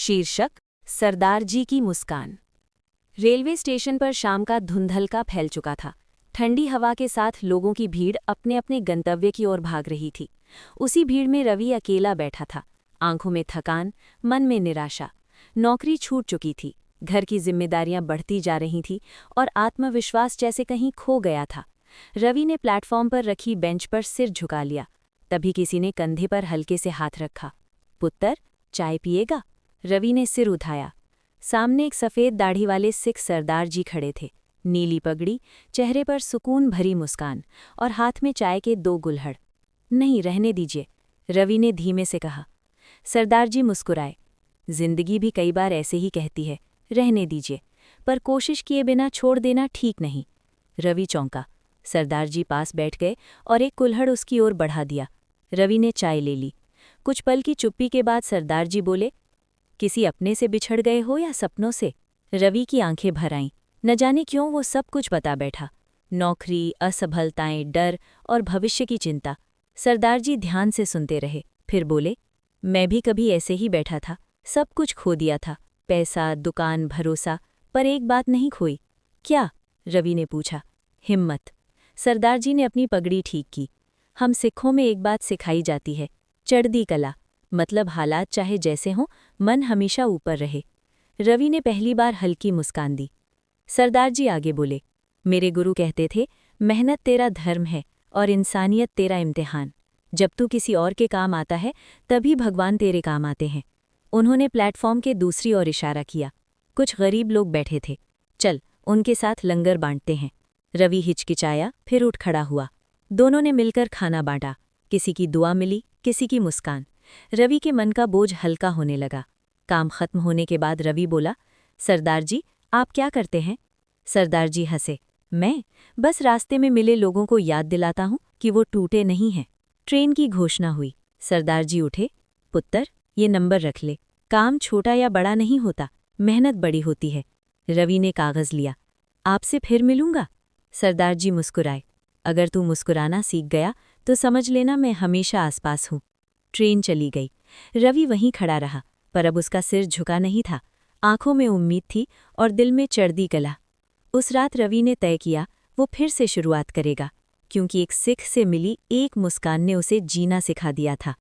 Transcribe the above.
शीर्षक सरदार जी की मुस्कान। Railway station पर शाम का धुंधलका फैल चुका था। ठंडी हवा के साथ लोगों की भीड़ अपने अपने गंतव्य की ओर भाग रही थी। उसी भीड़ में रवि अकेला बैठा था, आंखों में थकान, मन में निराशा। नौकरी छूट चुकी थी, घर की जिम्मेदारियां बढ़ती जा रही थीं और आत्मविश्वास जैसे कहीं खो गया था। रवि ने प्लेटफॉर्म पर रखी बेंच पर सिर झुका लिया। तभी किसी ने कंधे पर हल्के से हाथ रखा। पुत्र, चाय पिएगा? रवि ने सिर उठाया। सामने एक सफ़ेद दाढ़ी वाले सिख सरदार जी खड़े थे। नीली पगड़ी, चेहरे पर सुकून भरी मुस्कान और हाथ में चाय के 2 गुल्हड़। नहीं, रहने दीजिए, रवि ने धीमे से कहा। सरदार जी मुस्कुराए। जिंदगी भी कई बार ऐसे ही कहती है, रहने दीजिए, पर कोशिश किए बिना छोड़ देना ठीक नहीं। रवि चौंका। सरदार जी पास बैठ गए और एक कुल्हड़ उसकी ओर बढ़ा दिया। रवि ने चाय ले ली। कुछ पल की चुप्पी के बाद सरदार जी बोले, किसी अपने से बिछड़ गए हो या सपनों से? रवि की आंखें भर आईं। न जाने क्यों वो सब कुछ बता बैठा। नौकरी, असफलताएं, डर और भविष्य की चिंता। सरदार जी ध्यान से सुनते रहे, फिर बोले, मैं भी कभी ऐसे ही बैठा था, सब कुछ खो दिया था, पैसा, दुकान, भरोसा, पर एक बात नहीं खोई। क्या? रवि ने पूछा। हिम्मत। सरदार जी ने अपनी पगड़ी ठीक की। हम सिखों में एक बात सिखाई जाती है, चढ़दी कला, मतलब हालात चाहे जैसे हों, मन हमेशा ऊपर रहे। रवि ने पहली बार हल्की मुस्कान दी। सरदार जी आगे बोले, मेरे गुरु कहते थे, मेहनत तेरा धर्म है और इंसानियत तेरा इम्तिहान। जब तू किसी और के काम आता है, तभी भगवान तेरे काम आते हैं। उन्होंने प्लेटफॉर्म के दूसरी ओर इशारा किया। कुछ गरीब लोग बैठे थे। चल, उनके साथ लंगर बांटते हैं। रवि हिचकिचाया, फिर उठ खड़ा हुआ। दोनों ने मिलकर खाना बांटा। किसी की दुआ मिली, किसी की मुस्कान। रवि के मन का बोझ हल्का होने लगा। काम खत्म होने के बाद रवि बोला, सरदार जी, आप क्या करते हैं? सरदार जी हंसे। मैं बस रास्ते में मिले लोगों को याद दिलाता हूँ कि वो टूटे नहीं हैं। ट्रेन की घोषणा हुई। सरदार जी उठे। पुत्र, ये नंबर रख ले। काम छोटा या बड़ा नहीं होता, मेहनत बड़ी होती है। रवि ने कागज़ लिया। आपसे फिर मिलूंगा? सरदार जी मुस्कुराए। अगर तू मुस्कुराना सीख गया तो समझ लेना मैं हमेशा आसपास हूँ। ट्रेन चली गई। रवि वहीं खड़ा रहा, पर अब उसका सिर झुका नहीं था। आंखों में उम्मीद थी और दिल में चढ़दी कला। उस रात रवि ने तय किया, वो फिर से शुरुआत करेगा, क्योंकि एक सिख से मिली एक मुस्कान ने उसे जीना सिखा दिया था।